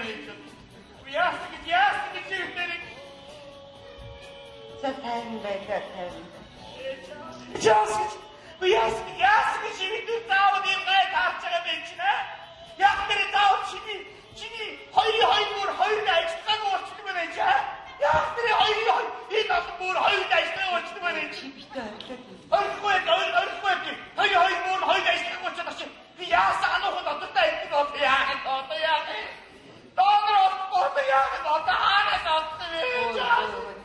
байж. Яасан гэж юутэй. За тань байлаа тань. Яасан гэж юутэй заавал юм гай таарч байгаа юм чинь аа? Яг тэр заавал чиний хоёр ажлыг уурчдаг байна чи аа? Яг тэр энэ олон бүр хоёр ажлыг уурчдаг байна чи. Битээ Орхгүй бүр хоёр ажлыг уурчдаг чи. Би яасан анхад одоотой идэх бол яах одоо яах? Одоо хаанаас олдсон вэ?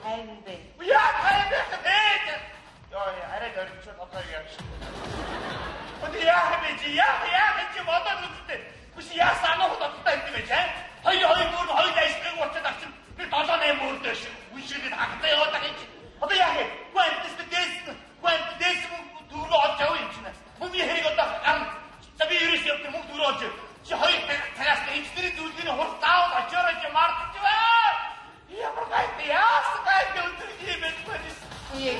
тань бай. Яа тайван арай дөрөвчөд одоо яаш. Яах чи бодоод үзтээ. Биш яасан анхад одоотой идэх вэ? Хоёр бүр хоёр ажлыг уурчдаг авчин. Би 7-8 бүр дэш. Үшигэд хагтаа яваад юм чи. Одоо яах вэ? Гуант дэс түрүү олж авъя юм чинь. Мөнгөний хэрэг одоо гарна. За би ерөөс явах мөнгө түрүү олж. Чи хоёр цагаас эцэрийн зүйлийн хурц заавал очиороо чи мартчих вэ? Ямар гайд өндөр юм бэ?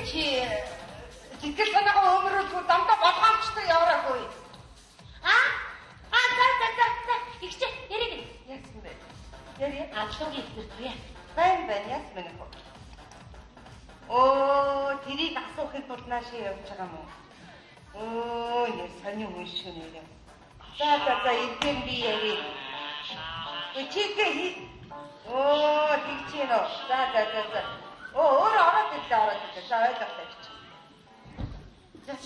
Чи тэтгэл санаагаа өмөрүүлгүй дамдаа болгоомжтой яваараагүй. За. Ихчээ яриг. Яасан бэ? Яри Адлуугийн ихтер туяа. байна яасан бэ нөхөр? Тэрийг асуухын тулд наашаа явж байгаа юм уу? Яа сони хүн шүү нэр. За эдгээр би яри. Чигээ тэгчээ нөө. За. Өөр ороод ирлээ. За ойлголоо чи.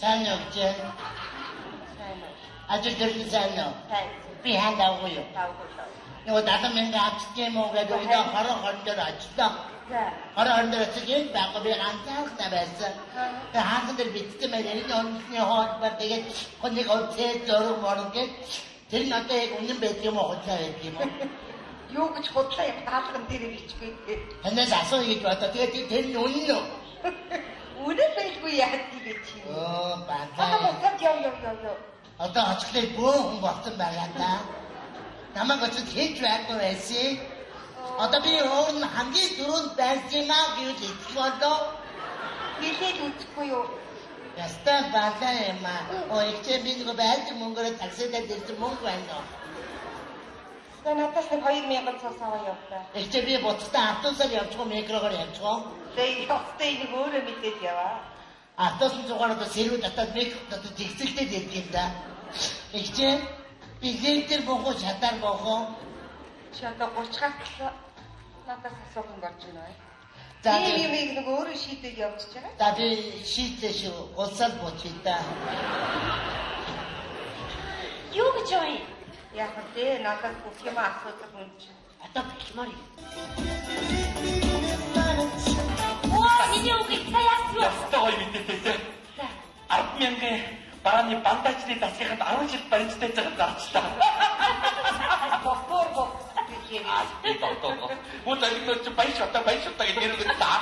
Сайн уу. Ажил дээр сайн уу. Би хандаагүй юу. Нөгөө 70,000 авчих юм уу гэдэг нь хорон дээр ажиллаа. Хорон дээр чинь байхгүй би ганцаархнаа байсан. Тэгээ хаан дээр битсэн мэй энэ онцны хоолбар тэгээд хонийг өцөө зөрөг морог гэж тэр нь одоо яг үнэн байдаг юм уу худлаа байдаг юм уу? Юу гэж худлаа юм даалган дээр ичгээ. Танаас асуу гэж бодоо тэгээд тэр нь үнэн үү? Үнэн байлгүй яах вэ чи? Баатаа. Яа. Одоо очихлаа бөө хүн болсон байгаа да. Намайг очиж хийж байхгүй байсан. Одоо би өөр хамгийн дөрөнд байсан юм аа гэж хэлчихвээ. Билээд үзэхгүй юу? Ястаа баалаа юм аа. Ихтэй би нэг байж мөнгөөр таксидаа дэрсэн мөнгө байна. За надаас нэг 2,000 цус аваа яваа. Ихтэй би буцтаа автобусаар явчихсан микрогоор явчихсан. Тэгээ явахтай нэг өөрөө мэдээд яваа. Автобусны зугаараа сэрүү татаад микро татаад зэгцэлтэй ирдэг юм да. Ихтэй билетээр бохоо шатаар бохоо. Чи одоо 30 гартлаа надаас асуух юм болж байна. За юм нэг өөрөө шийдээд явчихж байгаа. За би шийдлээ шүү. Улсаар бочий да. Юу гэж вэ? Яг тэ надад бүх юм асуудаг хүн чи. Одоо бихмаар юм. Миний үгийг саяас юу? Ястаа гоё мэдээтэй. 10,000 барааны бандажны засгийнханд 10 жил баримттай цагт зарчлаа. Босбор. Мөн залгинууд чи баяж одоо гэж нэрвэд таа.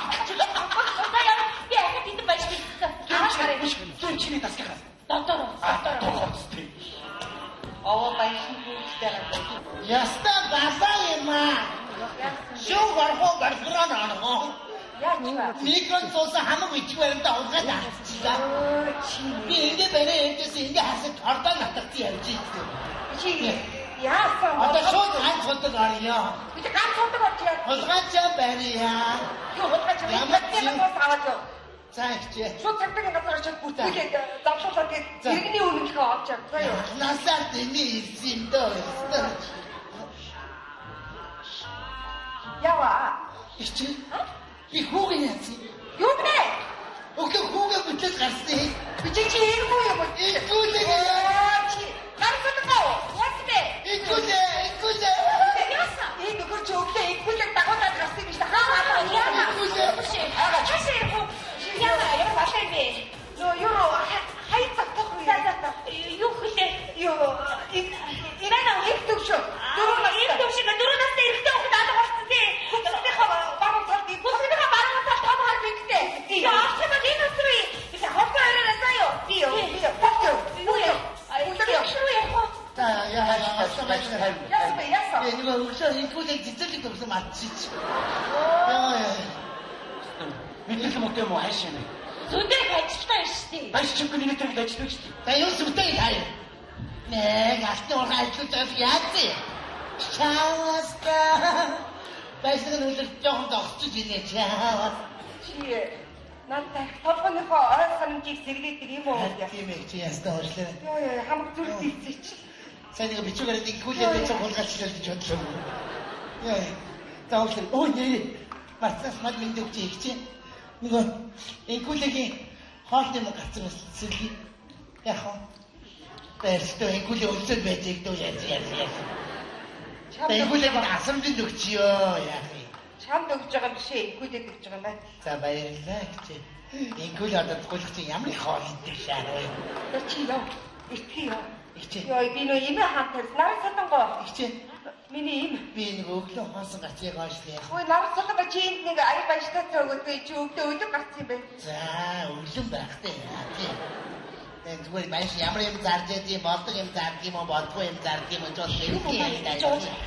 Одоо яа би ахад энэ байж гэсэн. Ааш гараа. Зүүн чиний засгийнхаас. Доктор. Тохоцтой. Баяшин хүчтэй байгаа. Ястаа баалаа юм аа. Шуу гарах гарграа наа. Яаж вэ? Микрон цуса хамаг ичг баримтаа улгаад авчихлаа. Би ингэ барай ээжээс ингэ хасаж ордоо натагт явж ийсэн. Чи яасан? Одоо шууд ганц ходог орё. Би ганц ходог очив. Хулгайч барьяа. Юу хулгайч юм бас аваад яв. За ихчээ. Шууд цагтаа газар очиж бүтээлээ завшуулаад иргэний үнэлгээ авч яваа юу? Насаар дэний ирсэн юм дөө. Ява. Ихчээ. Би хүүгээ яасан. Юу бэ? Өглөө хүүгээ бүтэл гарсан. Би чи иргүй юм уу? Игүүлээ. Чи гарсангаа. What бэ? Игүүлээ. Яасан? Энэ нөхөр чи өглөө игүүлэг дагуулад гарсан юм шиг хаа. Яа. Игүүлээ. Хашаа ирэх үү? Яа башаа бэ? Юу хайцах вэ? Юу хэлээ? Ирана их төвшөө. Их төвшөө 4 настай эрэгтэй хүүхэд алга болсон тий. Хүчнийхээ баруун талд Бүсгийнхаа баруун талд тоогоор бигтэй. Яа, очоод энэ өсрөө. би хаваа яриасаа юу? Би Шүрүү яах вэ? За яа. яасан. Би нэг өглөө игүүлээ цэцэрлэг төгсөн матчиж. Яа. Мэдээлэл мөтэй юм уу хайшаа нэ. Зүдэрэг ажилтаа юм шүү дээ. Баяж чимгүй нэг төрөнд ажиллаж шүү дээ. За юу сүмтэй таа. Нэг алтан ургаан ажиллаж байгаа яац. Чааваста. Байсаг нь үлэр жоохон зогсож ирнэ чаавас. Чи надтай толгойнхоо орой санамжийг сэргээдэг юм уу? Тийм ээ чи ястаа уушлаа. Йоо хамаг зүрх тийцээч. Сайн нэг бичгээр нэг гүлээ бицэн хулгайлчлаа гэж бодлоо. Яа. Таавал өө нэ. Марцаас мал мэндэ өгч их чи. Нөгөө инкулегийн хоолны юм гацсан сэрги. Яг хоо. Тэрстөө инкуле өлсөд байдаг дөө яаж. Инкулег асамжинд өгчиё яах юм. Чамд өгж байгаа биш ээ, инкулэд өгж байгаа юм байна. За баярлалаа гэж. Инкуле одоо гүйлгч ямар их хоол идэх шаар вэ? Чи яа? Итгэе яа. Ичээ. Йоо би нөө имээ хантар нар сатангоо. Ичээ. Миний им. Би нэг өглөө хоосон гацыг оошлээ. Ой нар сатангоо чи энд нэг аяг баяжтай цогөөдөө чи өглөө өдөр гарсан юм байна. За өглөн байхтай яа тийм. Зүгээр баяш ямар юм зарж ядгийг болдог юм зардаг юм уу болдгүй юм зардаг юм уу ч бол хэлэх юм даа.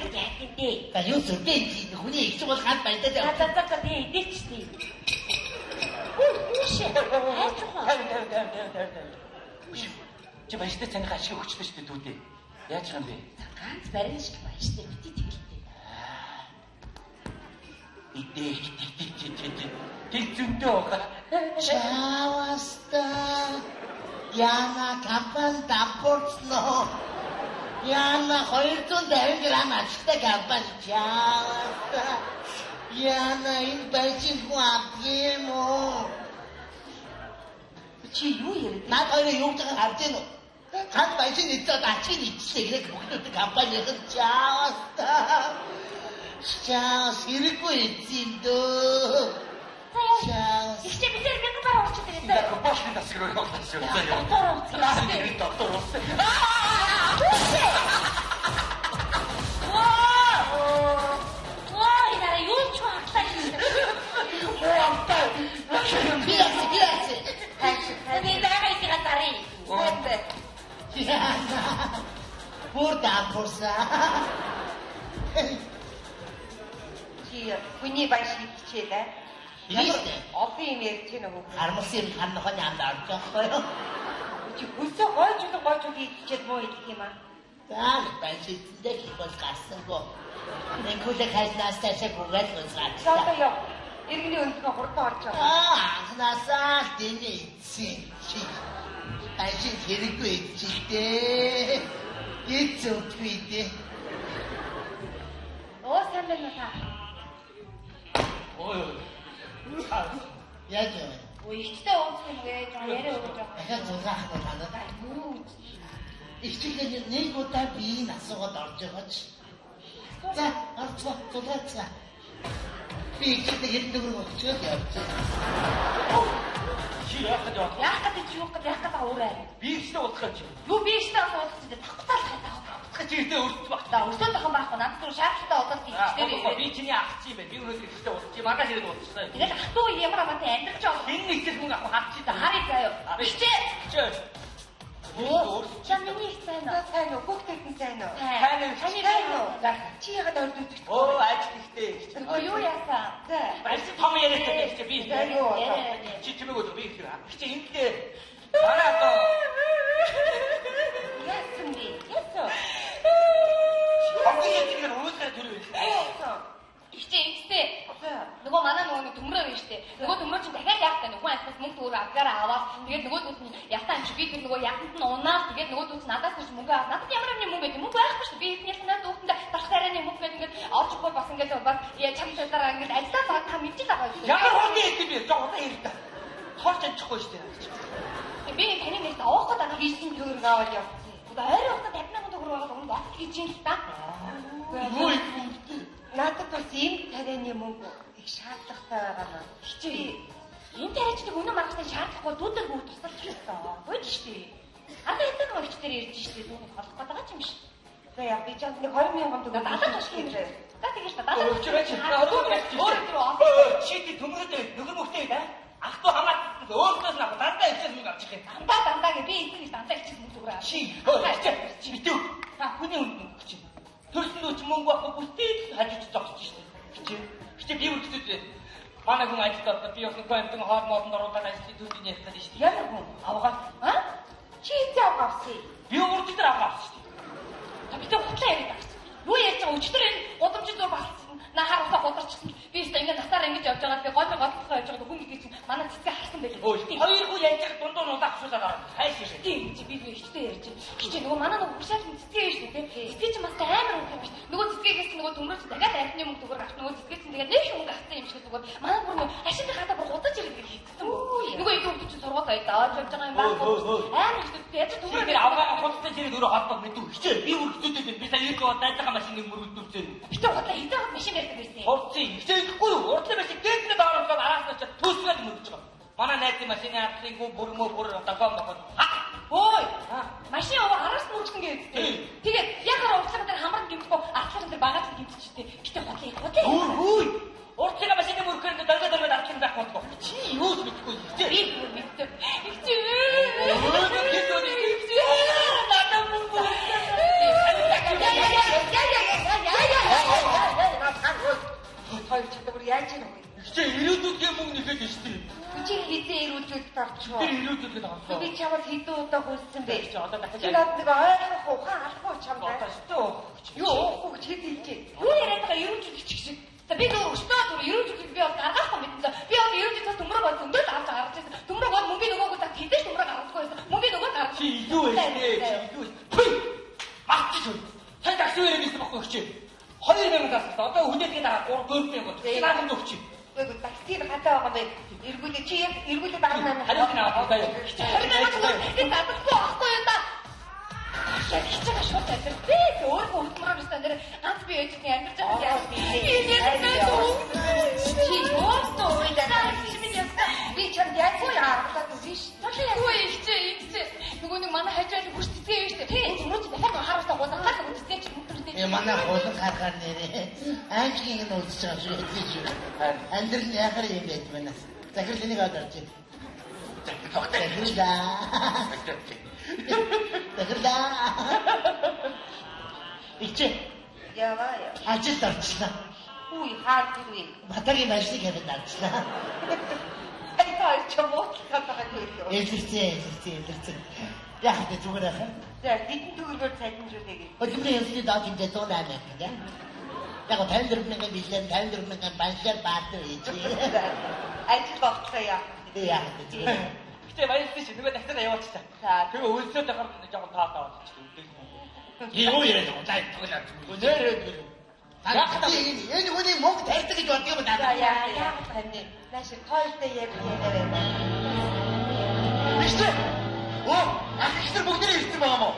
Яахиндээ. Та юу зүтэй хүний их ч бол хаад баядаа дээ. Хататаа тий идэгчтэй. Үгүй. Чи баяжтай цаних ашиг өгчлөө шүү дээ дүүдээ. Яаж юм бэ? Ганц барин шиг баяжтай бити тэгэлтэй. Идэх. Тэг зөнтэй байгаа. Чааваста. Яна капан дампурцно. Яна 250 грамм ашигтай капан чааваста. Яна энэ байшин хүн авдгийм үү? Чи юу яриад? Наад хоёроо юу гэж харж гин үү? Хад байшин эцээд ачиг ичсээ гэх бүхнүүд компанийн чааваста. Чаавас хэрэггүй эцэн дөө. Чаавас. Ихтэй битэр мянга бараа орчод ирсэн. Яг бошны тасгэр явуулсан юм заяа. Доктор уусаа. Ой, нара юу ч хааглаа юм. Бияц. Би байгаа их гатари. Яна. Бүр дампурсаа. Чи хүний баяж идчихээ. Ийштэй. Одоо юм ярьж байна уу? Армсын ханахын ямд орж байгаа юу? Чи хүсээ гойж идчихээд муу идэх юм аа. За, байшинтай их бол гарсангүй. Нэгүүлэг хайснаас таашаа гуйгаад Одоо үзлаа. яа. Иргэний өндгөө хурдан орж байгаа. Анхнаасаа тэний эцсийн чи. Байшин хэрэггүй эцчихдээ. Эцөтгүй дээ. Оо сайн байна уу та? Ой. Яаж вэ? Ой, ихтэй ууцсан юм гээ. Жоо яриа өгч байгаа. Дахиад зургаах нь танаа. Юу? Ихчигээр нэг удаа би энэ асуугаад орж байгаа ч. За, орцоо, зургаацгаа. Би ихчигээр хэдэн төгрөг өгчөөд явчих. Чи яахад яах? Яах гэдэг чи юу гэдэг яах гэдэг уурай. Би ихтэй удах гэж. Юу би ихтэй ууцсан дээ. Тахтаал хайтаа. Чи ихтэй өртөж баг. Да, өртөө тахын байхгүй. Надад түр шаардлага удаад ихтэй. Би чиний ах чи юм байна. Би өнөөдөр ихтэй удах. Чи маргааш ирээд удахгүй. Тэгээд ах トゥ ямар амттай амьдрч байгаа. Энэ их хүн авах хат чи та. Харин заяа. Бичээ. Оо. Чам миний их сайн уу? Сайн уу? Хүүхдүүд нь сайн уу? Сайн. Таны сайн уу? Чи ягаад орж үзэж байгаа? Оо, ажил ихтэй. Өө юу яасан? За. Баяр том яриатай чи би. Чи чимээг үү би их. Чи энтэй. Бараа то. Яасан би? Яасан? Хамгийн ихээр өөсгөр төрөв. Ихтэй ихтэй. Нөгөө манай нөгөө төмрөө байна штэ. Нөгөө төмрөө чинь дахиад яахтай нөгөө анхаас мөнгө төгрөг авгаараа аваад тэгээд нөгөө дүүс нь яхтаа юм чи би тэр нөгөө яхтанд нь унаад тэгээд нөгөө дүүс надаас ч мөнгө аваад надад ямар нэг мөнгө байдаг мөнгө байхгүй штэ. Би эднээс надад дүүхэндээ тахтараны мөнгө гэдэг ингээд орчихгүй бас ингээд бас чам цайдараа ингээд ажиллаа цаад та мэдчихэл байгаа юм. Ямар хогийн их би жоо одоо ирдэ. Хорч амжихгүй штэ. Би таны нэрт авах гэдэг хийсэн төгрөг аваад явсан. Ойрын хугацаанд 50,000 төгрөг аваад өмнө бот хийж юм л та. Юу их Надад бас ийм тарианы мөнгө их шаардлагатай байгаа нь. Хичээ. Энэ тариачдыг өнөө маргасны шаардлагагүй дүүдэг бүгд тусалж ирсэн. Гойж штэ. Одоо энэ нэг өчтөр ирж штэ дүүний холох гэдэг байгаа юм шиг. За яа би чамд нэг 2,000 төгрөг Надад тушгүй юм. За тэгэж та надад Өчрөөч. өөр Чи тий төмрөөдөө нөхөр мөхтэй да. Ах トゥ хамаат өөртөөс нь дандаа ичээс мөнгө авчих юм. дандаа гэ би энэ дандаа ичсэн мөнгө төгрөг. Чи битүү. Хүний үнд гэж. Төрсөн үуч мөнгө авах бүтээл хажиж зогсож штэ. Чи би үргэлжлүүлээ. Манай хүн ажилдаа би яг нэг амтан хоол моолнд оруулаад ажиллаж төрлийн ярих гэдэг штэ. Ямар хүн? Авгаа. Чи эзээ авсан. Би үргэлжлээр авгаа штэ. Та бид хутлаа яриад байгаа. Юу ярьж байгаа өчтөр энэ удамжид зур бассан. Нахаар усаа готорчихсан. Би өөртөө ингээд насаар ингэж явж байгаа. Би гол гоцлохоо явж байгаа. Хүн гэдэг чинь манай цэцгээ харсан байлээ. Хоёр хүн яаж яг дундуур нудаа хсуулаад байгаа. Хайш шээ. Тийм чи би ихтэй ярьж байна. Чи нөгөө манай нөгөө хуршаал цэцгээ ярьж байна тийм. Цэцгээ чинь бас амар хүн юм шүү. Нөгөө цэцгээс нөгөө төмрөөч дахиад архины мөнгө зүгээр авч нөгөө цэцгээ чинь тэгээд нэг хүн авсан юм шиг зүгээр. Манай бүр нөгөө ашигны хата бүр удаж ирээд хийцсэн. Нөгөө их хүмүүс чинь сургууль байдаа явж байгаа юм байна. Амар их яаж төмрөө Тэр аваа хутсан зэрэг өөрөө холбоо мэдүү. Хичээ би бүр хөтөдөд би сая ирэх удаа дайцгаа машиныг мөрөлдүүлсэн. би тэр хотлоо хитэ хот машин ярьдаг байсан. Хурцын хичээ ихгүй юу? Урдлын машин дээднээ доорослоод араас нь төсвөл мөрөж байгаа. Манай найзын машины ардлын бүр дагоом боход. Ой! Машин аваа араас нь үргэлжлэн гэдэг. Тэгээд яг хараа уртлага дээр хамран гимтгөө артлага дээр багаж гимтчихтэй. Гэтэ хотлоо. Үй! Уртлага машины мөрөхөнд дөргөд ардлын байх болтгоо. Чи юу ч мэдэхгүй хичээ. Би бүр мэддэг. Ихтэй. Хоёр чадвар бүр яаж юм бэ? Хичээ ирээдүйдээ мөнгө нэхэд штий. Чи хизээ ирүүлжүүлж орчихоо. Тэр ирээдүйдээ авсан. Би чамд хэдэн удаа хүссэн бэ? Чи одоо дахиж чи над нэг ойлгох ухаан алахгүй чамд. шүү. Юу уухгүй хэд хэлжээ. Юу яриад байгаа ерөнхийдөө чиг шиг. За би нөр өчтөө түр ерөнхийдөө би бол гаргах юм мэдэн. Би бол ерөнхийдөө төмрөг бол зөндөл авч гаргаж байсан. Төмрөг бол мөнгө нөгөөг та хийдэж төмрөг гаргахгүй байсан. Мөнгө нөгөө гаргаж. Чи юу вэ? Түй! Мартчих шүү. Та такси өрөө гэсэн бохоо хичээ. 2000 тасалсан. Одоо хүнээдгээ дагаа 4000 гоо. Саад нь өгч. Үгүй таксид хатаа байгаа бай. Эргүүлээ чи яг эргүүлээ дараа нь Харин авах байя. Тэгээд дадахгүй байхгүй юм да. Яг хичээх шууд ажил. Би өөрөө хөдөлмөрөөр өстөн дээр ганц би ээжтэй амьдарч байгаа яа. Чи юусоо би чам яг яардаг биш. Юу ихтэй. Нөгөө нэг манай хажууд хүрч цэцгээ юм шүү дээ. Тийм түрүү чи дахиад харуулсан гоо хаад үстэй чи мөнгөтэй. Манай хуулан гаргаар нэрээ. Анчгийн нь үлдчихэж байгаа шүү дээ шүү. Амьдрал яхаар юм байт байна. Захирал энийг аваад чи. Захирал. Ичээ. яваа. Ажилд орчлаа. Үгүй хаад үгүй. Батагийн ажлыг хийгээд авчлаа. Ай чам уучлаад байгаа юм. Илэрцээ. Яг тэ зүгээр ахаа. За хэдэн төгрөгөөр цалинжуулъя. Хөдөлмөрийн ёслолын доод хэмжээ 108 гэх юм. Яг 54,000 билээ 54,000 баншаар баатар хийж. Ажил болцоо яа. Яг тэ. Гэтэ баярлалаа чи. Нөгөө дахиад яваачлаа. За Тэгээ өлсөд дахаар жоохон таатаа болчихлоо. Юу яриад байгаа лайв тоглоод. Нэрээ. Энэ хүний мөнгө тарьдаг гэж боддог юм даа. яа тань. Нааш тойлтой ярьж. Биштэй. Оо, ах ихтер бүгдээ ирсэн байгаа мó.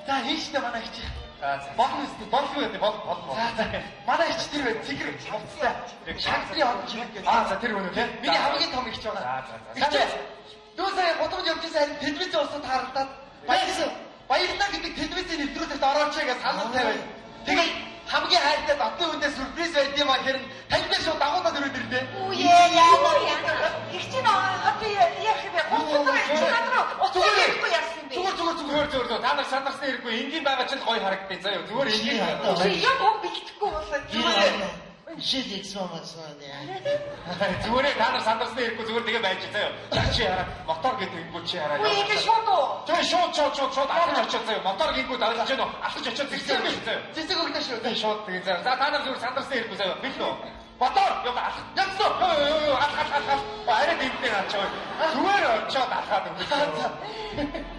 За хийштэй манай их. Болно үстэй, болно үү? Болно. За. Манай их тэр бай, цэгэр хувцтай. Шантрын хонч юм гээд. За тэр үнэ тий. Миний хамгийн том ихч байгаа. За. Юу сая годомж явж байсан телевизэн усад харагдаад баярлалаа гэдэг телевизийн нэвтрүүлэгт орооч гэж санал тавиад. Тэгээд хамгийн хайртай дотны үндэ сюрприз байд юм а хэрэг таньтай шууд дагуулаад ирээд ирлээ. Үе яа. Их чи одоо яах вэ? Зүгээр. Та нар сандарсан хэрэггүй. Энгийн байгаа ч гоё харагдсан. Заа юу. Зүгээр энгийн. Чи яг уу бигдэхгүй болсон. Шил эксмомацсан яа. Зүгээр та нар сандарсан хэрэггүй зүгээр тэгээ байж заа юу. Чи хараа мотор гэдэг ингүү чи хараа. Үе ингэ шууд уу. Тэгээ шууд алхаж очиж заа юу. Мотор ингүү дарж гэнэ. Алхаж очиж зэгсээ биш заа юу. Цэцэг өгдөө шүү. Тэгээ шууд тэгээ заа. За та нар зүгээр сандарсан хэрэггүй заа юу. Бил үү. Мотор юу алхаж. Янцлоо. Алхаж. Арай дэмтэй ачаа. Зүгээр очоод алхаад өгдөө.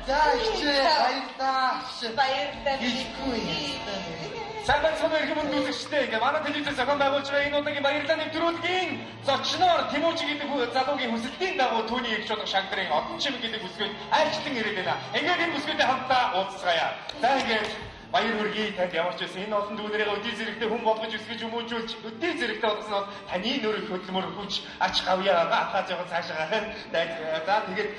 За ихчээ баярлаа. Ихгүй. Сандар сумэр хүмүүнд үзэгчтэй ингээ манай телевизээр зохион байгуулж байгаа энэ удаагийн баярлалаа нэвтрүүлгийн зочноор Тимуучи гэдэг залуугийн хүсэлтийн дагуу түүний их чулга шагдрын одончим гэдэг бүсгүйд айлчлан ирээд байна. Ингээд энэ бүсгүйтэй хамтдаа уулзцаая. За ингээд баяр хүргэе танд ямар ч байсан энэ олон дүүнэрээ өдий зэрэгтэй хүн болгож өсгөж хүмүүжүүлж өдий зэрэгтэй болсон бол таны нөрөх хөдөлмөр хүч ач гавьяа ахаа жоохон цаашаа за тэгээд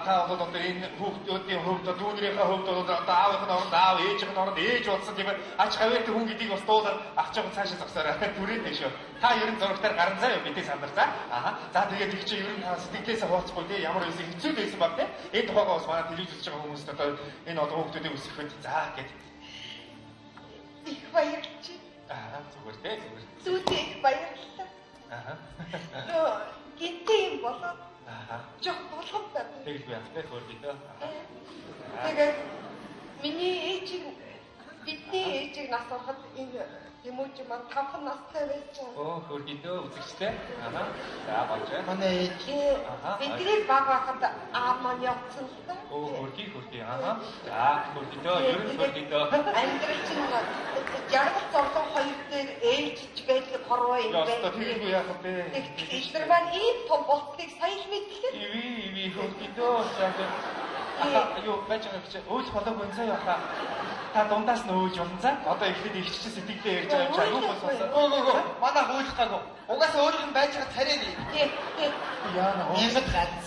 та бол одоо энэ хүүхдүүдийн хувьд дүүнэрийнхээ хувьд бол одоо аавын оронд аав ээжийн оронд ээж болсон тийм ач гавьяатай хүн гэдгийг бас дуулаад ах жоохон цаашаа зогсоорой түрээтэй шүү та ерөн зурагтаар гарan заа юу бидний сандар за за тэгээд их чи ерөн сэтгэлээсээ хооцгүй тийм ямар байсан хэцүү байсан баг тийм энэ тухайгаа бас манай телевиз үзэж байгаа хүмүүст одоо энэ одоо хүүхдүүдийг өсгөхөд за гэдэг их баярлж. Зүгээр дээ зүгээр. Зүйтэй их баярлалаа. Гинтэй юм болоо. Жог болгоомтой. Тэгэл би ахтай хөрдөө. Тэгээд миний ээжийг Бидний ээжийг нас ороход энэ Тэмүүж маань 5 настай байсан. Оо, хөргөдөө үзэгчтэй. Аа. За, болж байна. Манай ээж. Бидний баг байхад аав маань явцсан л да. Оо, хөргий. Аа. За, хөргөдөө, ер нь хөргөдөө. Амьдрал чинь жаргал зовлон хоёр дээр ээлжиж байдаг хорвоо юм Яста байна. тэргүй яах вэ? Эдгээр маань ийм том болтыг сайн л мэдлээ. Иви хөргөдөө. Юу байж байгаа гэж өөл болоогүй энэ сая яха. Та дундаас нь өөж болно за. Одоо ихэд ихчсэн сэтгэлдээ ярьж байгаа юм чаа юу болсон. Манай хуулах гаагүй. Угаасаа өөрийнх нь байж байгаа царай нэ. Яана. Ямд ганц.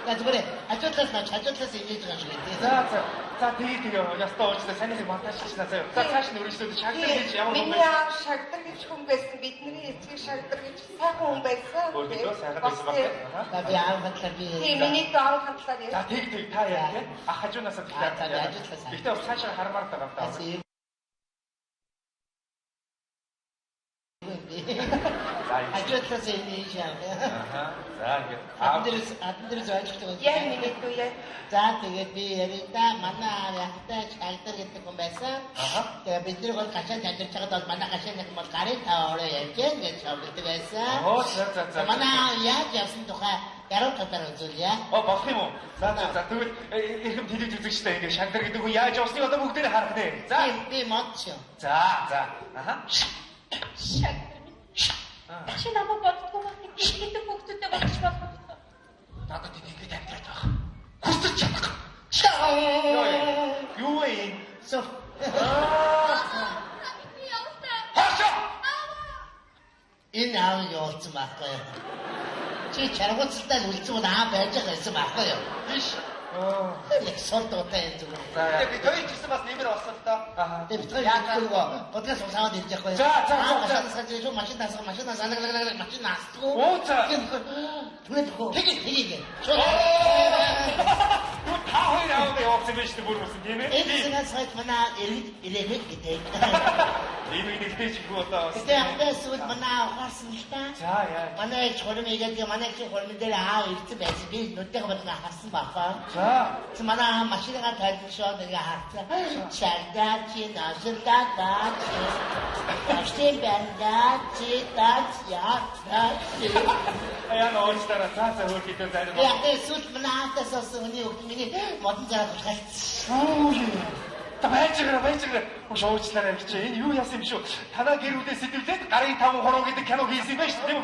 Тэгвэл ажуулаас нь ажуулаас ингэж байгаа шүү дээ. За тэгээ ястаа уучлаа санийхыг монтаж хийснаа заяа. За цааш нь өргөжлөөд шагнал хийж ямар хүн Миний аав шагдар гэж хүн байсан. Бидний эцэг шагдар гэж сайхан хүн байсан. Өөртөө сайхан байсан байна. За би аав хатлаа би. Тийм миний аав хатлаа За тэг та яа тийм. Ах хажуунаас За ажуулаас. Гэхдээ бас цаашаа хармаар байгаа даа. Ажуулаас ингэж яа. За ингэ. Аднэрс ойлгохтой. яа миний дүү яа. За тэгээд би яриада манай аав яхтай шалдар гэдэг хүн байсан. Тэгээ бид нар гол гашаанд амьдарч байгаад бол манай гашаанд нэг бол гарын таваараа ярьж гэж хэлдэг байсан. Оо за. Манай аав яаж явсан тухай яруу татар үзүүлье. Болох юм уу? За тэгвэл эрхэм телевиз үзэгчтэй ингэ шагдар гэдэг хүн яаж явсныг одоо бүгдээ харах нэ. За Би мод шүү. За. Аха. Чи намайг боддгоо байна. Ихэд хүүхдүүдтэй болж болох. Надад ингэж амьдраад байгаа. Хүсэж чадах. Юу вэ? Соф. Би явтаа. Хашаа. Энэ аав явуулсан байхгүй юу? Чи чаргууцтай үлдсэн бол аав байж байгаа байсан байхгүй юу? Биш. Яг сордоотой юм зүгээр. Тэгээ би тойл гэсэн бас нэмэр болсон л доо. Тэгээ бид хоёр яахгүй бодлоос усаад ирж байхгүй юу? За. Машин насах машин насдгүй. Оо за. Түнэхгүй. Тэгээ. Та хоёр аваад явуулсан байж тэр бүр үсэн тийм ээ. Энэ сайт манай ирээд гэдэг. Ийм нэгтэй ч их одоо. Тэгээ ахтай сүд манай ухаарсан л та. За яа. Манай чорм игээд манай чи хормон дээр аав ирсэн байсан. Би нүдтэйг бодлоо харсан бафаа. За. Манай машинаа тайлбаршаа нэг харсан. Чардаа чи насдаа Аштэй банда чи яа. Яа нөөцлөрөө цаасаа хөрхийдөө зарим. Яг эсвэл манай аавтаас өний өгмөний модон зарах шалтгаалц. Та баяжгаа. Шоучлаарай гэж энэ юу яасан юм шүү. Танаа гэр бүлээ сэтвлээд гарын 5 хороо гэдэг кино хийсэн юм байна шүү дээ.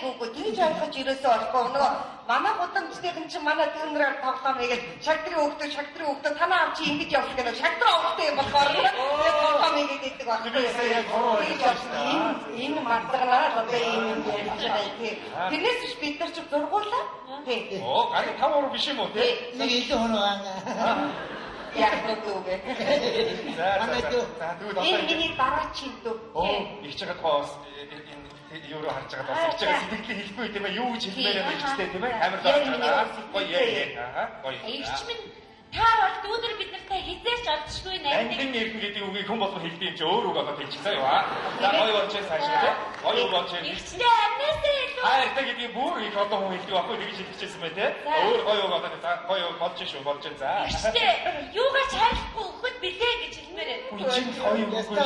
Үгүй тэгж ойлгож ирээсээ болохгүй. Нөгөө манай гудамжтайхан чинь манай дүүнрээр тоглоом хийгээд шагдрын өгдөө танаа авч ингэж явах гэнэ. Шагдрын өгдөө юм болохоор тоглоом хийгээд идэг байна. Яг хороо хийж Энэ мартаганаа одоо ийм ярьж байгаа тийм. Тэрнээс ч бид нар ч зургуулаа. Тийм. Оо гарын 5 хороо биш юм уу те? Нэг илүү хороо Яг нүгөө. За дүүд Энэ миний дараа чинь дүү. Оо их чагаад гоос юу руу харж байгаа бас их чагаад сэтгэлээ хэлгүй тийм ээ юу гэж хэлмээр байна ихтэй тийм ээ амар гоё яа. Гоё. Эгч минь та бол дүүнэр бид нартай хизээч олдшгүй найддаг. Ангин иргэн гэдэг үгийг хүн болгон хэлдэг юм чи өөр үг болоод хэлчихсэн юу аа. За гоё болж цаашаа тийм. Гоё болж Эгчтэй амнасаа илүү. хайртай гэдгийг бүр их одоо хүн хэлдэг байхгүй тэгж хэлчихсэн бай тээ. Өөр гоё үг болоод за гоё болж за. Эгчтэй юугаач хайрлахгүй өгөхөд билээ гэж хэлмээр байна. Хүн чинь гоё үг шүү.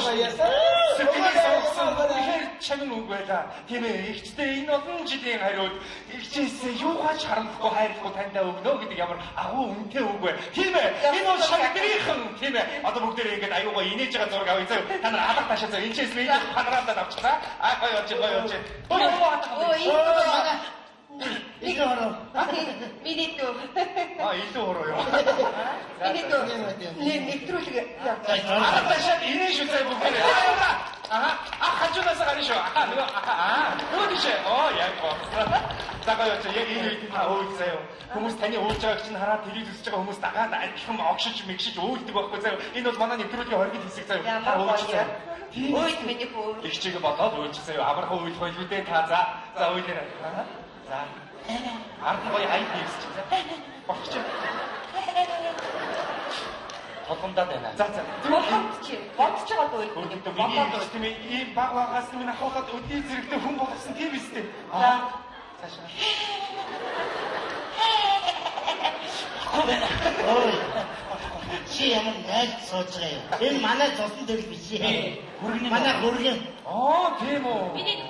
Сэтгэлээ сонсон хэр чанар үг байла. Тийм ээ ихчтэй энэ олон жилийн хариуд ихчээсээ юугаач харамлахгүй хайрлахгүй таньдаа өгнө гэдэг ямар агуу үнэтэй үг вэ. Тийм ээ энэ бол шагдрийнхан тийм ээ одоо бүгдээ ингэж аюугаа инээж байгаа зураг авъя заа. Та нар алга ташаа заа. Энэчээс мэй панорамдаа авчихлаа. Гоё болж. илүү хороо. Миний дүү. Илүү хороо юу. Миний дүү. Нэвтрүүлэг яа. Алга ташаа инээж үзээ бүгдээ. Хажуунаас гарна шүү. Нөгөө тийш. Яг гоо. За гоё ч яг энэ үед та өөцөө. Хүмүүс таны ууж байгааг чинь хараад телевиз үзэж байгаа хүмүүс дагаад адилхан огшиж мэгшиж өөддөг байхгүй заяа. Энэ бол манай нэвтрүүлгийн хоригд хэсэг заяа. Та өөчсөн. Өөд миний хөө. Их чиг бодоод өөчсөн. Амархан үйл хоёлгүй та за үйлээ. За. Ард гоё ай хийс чи. Багч. Толгомдаад байна. За. Бодож байгаа дөө миний бодоод тийм ийм баг багаас минь ахуулаад өдний зэрэгтэй хүн болсон тийм үстэй. За. Цаашаа. Чи чи ямар найз сууж байгаа юм. Энэ манай зосон дээр биш. Хүргэн юм. Манай хүргэн. Тийм үү.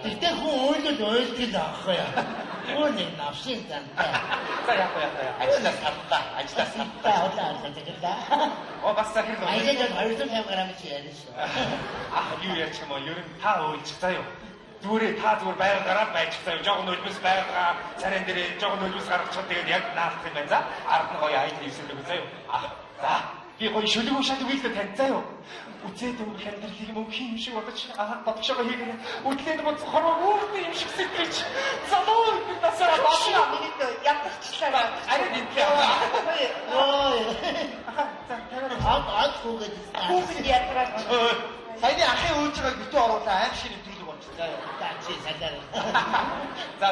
Тэгтээ хүн ойлд ойлдгийг аахгүй яа. Өөний навшин тантай. За яах вэ? Ажлаас сартаа. Удаа ажилладаг. Бас захир л. Айжээд 250 грамм чи яриа шүү. Юу ярьж юм бол ер нь та ойлчих заяа. Зүгээр байр гараад байж заяа. Жогон өлбөс байргаа царайн дээр жогон өлбөс гаргачихад тэгээд яг наалах юм байна за. Ард нь гоё айн хийсэн үг заяа. За би гоё шүлэг шат үйлдэл тань заяа. Үцээд өнгөх амьдралыг мөнхийн юм шиг бодож бодчихоо хийгэрээ. Үтлээд боц хороо үүрний юм шиг сэтгэж. Задаа насаа Бошоо минут ятарчлаа. арай нэмлээ. За тавар хүүгээд Хүүхэд ятраач. Саяны ахын өөж байгааг битүү оруулаа аим шиг нэвтрүүлэг болчихлоо. чи садар. За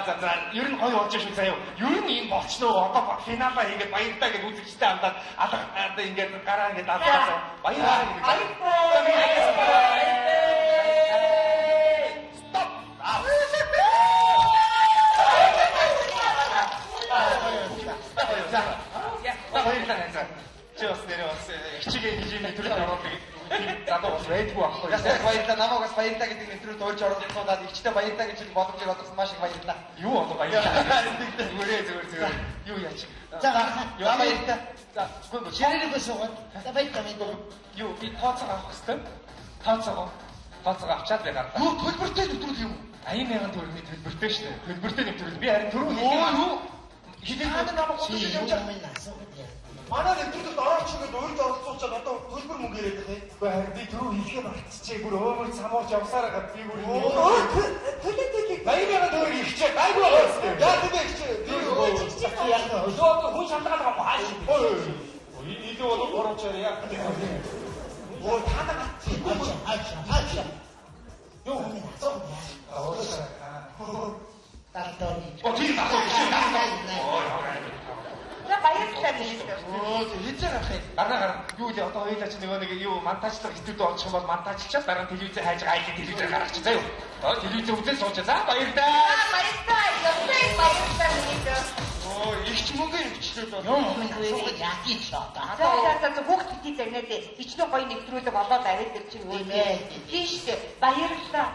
ер нь гоё болж шүү заяа. Ер нь юм болчихноо одоо финалаа хийгээд баяртай гэж үзэгчтэй хамтаад алга ингээд гараа ингээд алгаа. Баяраа гэж. Стоп. Баярлалаа. Чи бас нэр бас хичээгээ хижээний төрөл оруулдаг. Задаа бас байдгүй байхгүй. Ясаа баярлалаа. Намайг бас баярлалаа гэдэг нэвтрүүлэгт уурж оруулахтаад ихчтэй баярлалаа гэж бодож байгаас маш их баярлалаа. Юу одоо баярлалаа. Зүгээр. Юу яач. За баярлалаа. За гүн ширэлгүй суугаад. За баярлалаа. юу би тооцоо авах хэвээр. Тооцоо авчаад би гарлаа. Юу төлбөртэй нэвтрүүлэг юм. 80,000 төгрөгийн төлбөртэй шүү дээ. Төлбөртэй нэвтрүүлэг. Би харин түрүү хэлээ. Хилэн хаана намайг Чи удаж юу явж юм асуух юм. манай нэвтрүүлэгт орооч гэдэг уурж оролцуулчаад одоо төлбөр мөнгө яриад байгаа. Гэхдээ харин би түрүү хэлэхээ мартчихжээ. Бүр өөмөр самуурч явсараа гад би бүр Төлөөлөлөө. 80,000 төгрөг ихчээ. Гайгүй байсан. Яа гэдэг чи. Юу одоо хүн шантгаад байгаа юм хааш. Илүү бол 3-4 яг. Оо таадаа Ача. Юу юм асуух юм. Тартори. Тийм асууж За баярлалаа минут. Оо хэзээ гарах юм. гараа. Юу л одоо хоёулаа чи нэг юу монтажлах студид орчих юм бол монтажлчаад дараа нь телевизээр хайж айлын телевизээр гаргачих заяа. Одоо телевизээр үзэл суучаа. За баярлалаа. Баярлалаа минут. Оо ихч мөнгө ихчлээ доо. Юу юм бэ? Яачих ч одоо. За хүүхд бити загнаад ичнэ гоё нэвтрүүлэг болоод аваад ир чинь үү. Тийш дээ. Баярлалаа.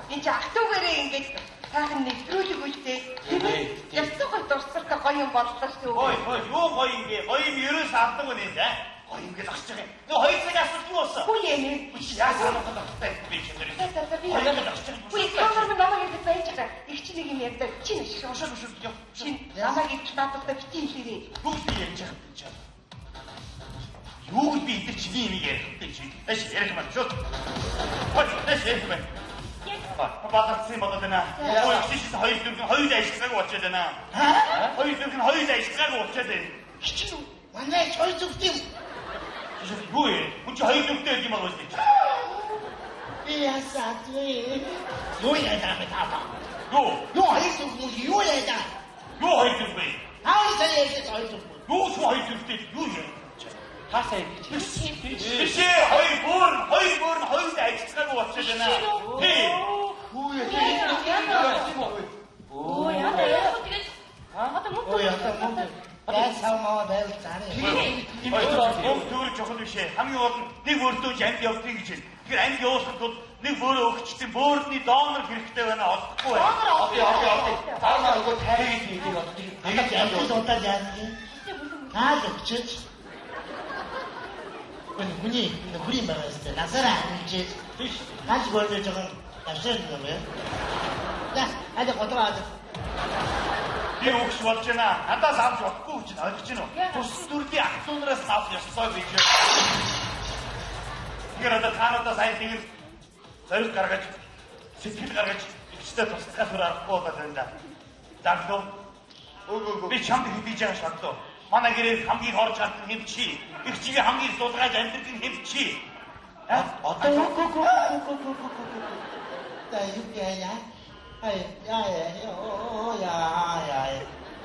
Энд чи ақтуугаараа ингэж таахан нэвтрүүлэг үлдээ. Ястаа гоё дурсартай гоё юм боллоо шүү. Юу гоё юм бэ? Гоё юм ерөөс авдаг үнэ зэ. Гоё юм гэж ахчих юм. Нөө хоёр цаг асуулт юу болсон? Хүү яа нэ? Яасан одоо би чимээр. Хүү камер намайг ингэж байж байгаа. Их чи нэг юм ярьдаг. Чи шошоо. Чи намайг ингэж надад бити хэлээ. Юу би ярьж байгаа юм. Юу би идэх чиний юм ярих гэдэг чи. Эш ярих юм шүү. Хөөе, эш ярих юм. Багцсан болоод байна. Ой, чи хоёр ажилцаагүй болчиход байна. Хоёр ажилцаагүй болчиход байна. Хичнээн. Манай чой зүгт юм. Юу юм? Хүн чи хоёр дүнтэй юм бол үгүй. Би ясаагүй. Юу яа таа. Юу Хоёр зүг юу яа. хоёр дүн бэ? Хаан саяас хоёр зүг. Юу хоёр дүнтэй юу юм? Хаасаа юм. Биш хоёр бүр ажилцаагүй болчиход байна. Тийм. Хүү яа. Оо яа тэгээд одоо мөн Ясамаа байл царай. Төгөр жохол биш ээ. Хамгийн гол нь нэг өрдөөж амьд явдгийг гэж байна. Тэгэхээр амьд явуулахад бол нэг бөөрөө өгчтэн бөөрний доонор хэрэгтэй байна. Олохгүй байна. Окей. Цаанаа нөгөө тайрыг хийдэг одоо тийм. Нэг амьд удаа яах юм. Наад өгчөж. Хүний мөрөстэй насараа хийж. Наач бордож байгаа авсан юм байна. За, хадаа готраад. Би өгч болж байна. Надаас авч болохгүй гэж ойлгож байна уу? Тус дүрдийн ах トゥ нараас авах ёстой гэж. Тэгэхээр одоо таануудаа сайн тэгэр зориг гаргаж сэтгэл гаргаж ихтэй туслахаар аргагүй байна да. Даглуу. Би чамд хийж байгаа шатлуу. Манай гэрээр хамгийн орж чадсан хэм чи. Их чигээ хамгийн суулгаж амьдрэх хэм чи. Одоо та юу яа. Яа.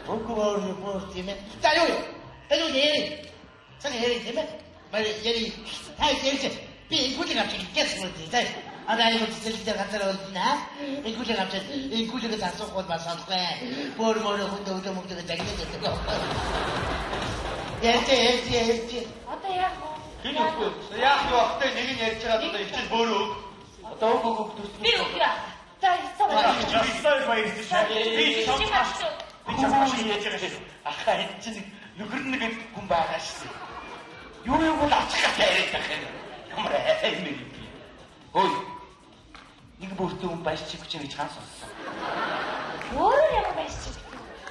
Бокор тийм. За юу. Эдүү нэ. Сайн хэрэг тийм ээ. Мэр яри тай ярьж би инкүлэг авчих гэж хэлсэн. Одоо яг үсэлдээ ганцаар үлдэнэ. Инкүлэг авчих. Инкүлэг засахгүй басахгүй. Бор хөдөө мөнгө загнаад байдаг. Ярьж. одоо яах вэ? Хин өгөхгүй. Яах вэ? Ахтай нэг нь ярьж байгаа одоо ичил бөөрөө. Одоо өгөхгүй төсөв. Би үгүй. За ястаа. Ястай баярлж шээ. Би чамаас яаж байгаа шээ. Ахаа энэ чинь нөхөр нэг хүн байгаа шээ. Юу бол ачхаа яриад байгаа юм. Ямар аймаг юм. Ой. Нэг бүртээ хүн баяж чиг гэж хаан сонссон. Өөр ямар байж чи.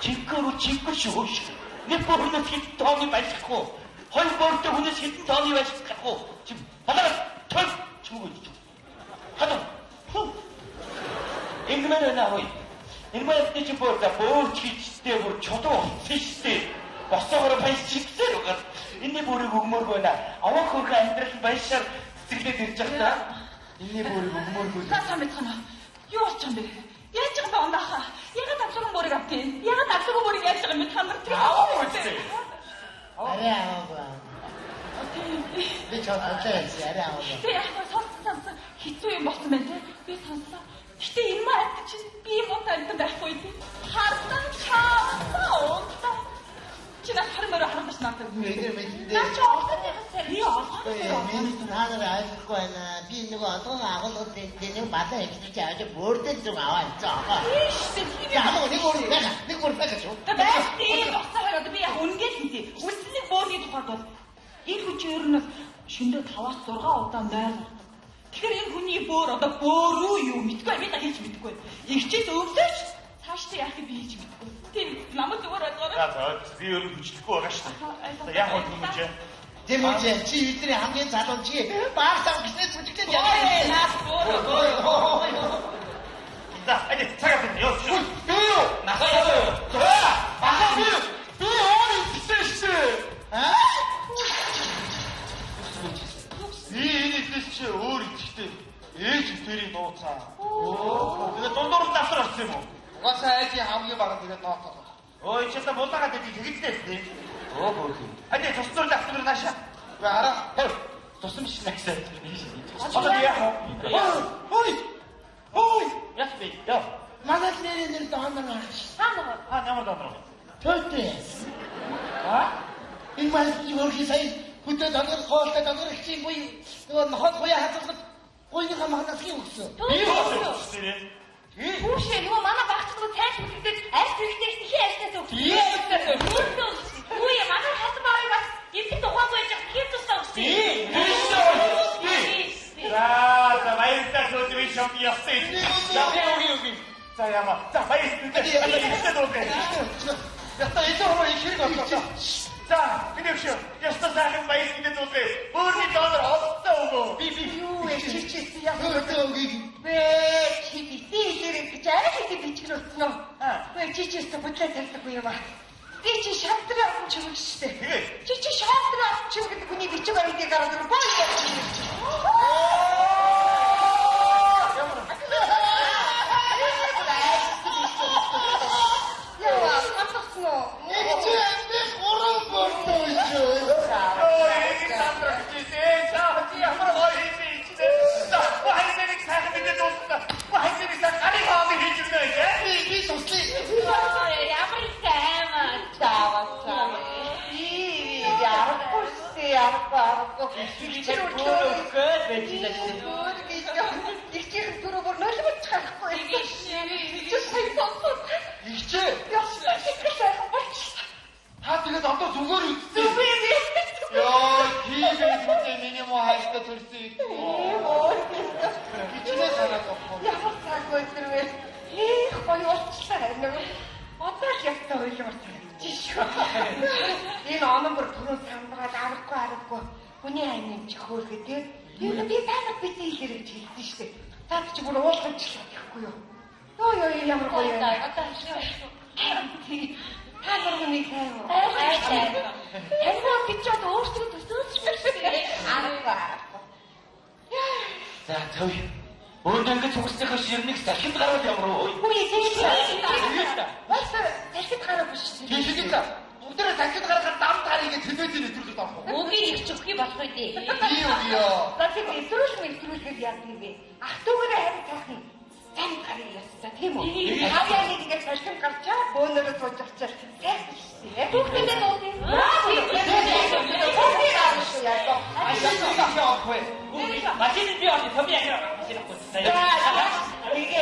Чиггэр шүү. Нэг бүртээ хэд тооны баяжхгүй. Хоёр бүртээ хүнээс хэдэн тооны баяжхгүй. Чи балаа төл чүгэж. Хадаа. Ингэмээр наа хой. Ингэмээр чи бөөрч хийжтэй бүр чодоо хийжтэй. Босоогоор баяж чигсээр угаад. Энэний бүрийг өгмөөргүй наа. Аваа хөрхөн амьдрал баяшаар цэглээд ирж байгаа та. Энэний бүрийг өгмөөргүй. Та сайн мэдхэнэ. Юу болж байгаа юм бэ? Яаж байгаа юм баа? Ягаад авсан мөрийг автыг? Ягаад авсан мөрийг яаж байгаа юм бэ? Та нар тэр Аа үстэй. Арай аваа. Би чамтай арай аваа. би яг сонссон хэцүү юм болсон байна те. Би сонслоо. Гэтэ энэ маад чинь би муутай амтан байхгүй тийм. Харсан чаа. Чи нас хармаар харагдаж надад. Эдгээр мэдээ. Наа чи олсон юм сэр. Би олсон. Миний танаар айлахгүй байна. Би нэг одон агуулгад нэг бата хэлж яаж бөөрдөн зүг аваа цаага. Яагаад нэг өөр байна. Нэг өөр байна шүү. Тэбэсти босоо би яг үнгээд хийе. Үсний бөөрний тухайд бол энэ хүн чинь ер нь шөндөө 5-6 удаа найр. Тэгэхээр энэ хүний бөөр одоо бөөрөө юу мэдгүй би та хийж мэдгүй. Игчээс өвлөж цаашдаа яах би хийж мэдгүй. Тийм намайг зүгээр ойлгоорой. За би өөр хүчлэхгүй байгаа шүү дээ. Яг бол юм чи. Тэмүүлж чи бидний хамгийн залуу чи баасаа гисээ зүтгэж Ой наас бөөрөө. За ади цагаат ёо шүү. Юу? Насаа. За. Бахаа би. Би өөр гисээ. Аа? Энэ чи өөр ихтэй. Ээж тэрийг нууцаа. Тэгээ дундуур давтар орсон юм уу? Угаасаа айжи хамгийн бага тэгээд ноотоо. Ой чи та булаагаад иди тэгдээс тий. Хөөх. Ади цусцуур давтар нааша. Би араа. Тусам шинэксээ. Одоо яах вэ? Ой. Яс би. Яа. Манайд нэр доонор. Хаана Ямар доонор? Төтөс. Аа? Энэ маань юу сая хөтөө доонор хоолтой доонор хийхгүй. нөгөө ноход хуяа хазуулгад гойныхаа магнасгийн өгсөн. Би болсон. Хүүшээ нөгөө манай багч нөгөө цайс үлдээд аль хэрэгтэйс ихээ альтаас өгсөн. Үгүй манай хатан баай бас эцэг тухайн байж хин тусаа өгсөн. За баярлалаа сүүлийн шоп ястай. За яа. За яма. За баярлалаа. Яста эцөөрөө их хэрэг боллоо. За бидээвшөө. Яста сайхан баярлалаа зүлээ. Өөрний донор олцоо өгөө. Би юу вэ чичээс яа. Хөтөөгийг Бэ чи битэйгээр гэж арай их бичгэр утсан уу? Бэ чичээс бодлоо тавьдаггүй юм аа. Би чи шантраа авч юм шүү дээ. Чи шантраа авч юм гэдэг хүний бичиг баримтыг гараад ирэх боо. Яа, хамтсан уу? нэг ч амт гурван бордоо шүү. Ой, Сандра читээ. Чаа ямар гоё юм бэ? За хайрыг сайхан мэдээ дуусна. Хайрыг сайхан гарыг авах хийж байна. Би туслая. Ямар сайн Чааваа. Ярахгүй. Чи өөрөө Ихчийн түрүүгээр nolobч гарахгүй. Чи сайн сонсон. Игчээ. Та тэгээд одоо зүгээр үтсэн. Йоо, тиймээс үгүй миний муу хайртай төрсөн. Кичнээ санаад авахгүй. Ямар цаггүй тэрвээ. Гоё болчихлаа нэг. Одоо л явтаа ойлмор санагдчих шүү. Энэ онон бүр түрүү самбараад аргагүй. Хүний аймын чихөөрхөө тий. Юу би танад битээ хэлэрэг хэлсэн шүү дээ. Та чи бүр уулгаж чадахгүй юу? Йоо ямар гоё юм. Одоо хэлээ. Та нар миний хайр. Хайраа би ч одоо өөртөө төсөөж шүү дээ. Аргагүй. За төв. Өөрөндөө ингэж хүсчихэх ширнийг дахин гараад ямар уу? Үгүй ээ. Бас дахид гараагүй шүү дээ. Тийшээ та. Бүгдээрээ дахид гаргахад дам тарыг тэнэдийн нэвтрүүлээд авах. Өгийн их ч өгөхий болох үү? Би юу яа. За тийм эсрүүлэх яах юм бэ? Ах トゥ угаараа харин таах юм. зам гарыг ясса тийм үү? Хавьяаны тэгээд салхин гарчаа бөөнөрөө сууж авчаа. Сайхан шээ. Хүүхдтэй дуудъя. Машины би орны төмий ахир машин авчихсан. 이게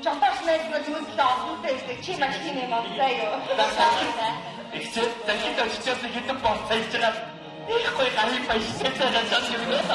정답스맨 눈도 없는데 치 마시네 먹어요. Ихч дахиад очиж хэдэн бос хийж байгаа. Их гоё гарыг баяж цэцэж байгаа юм байна.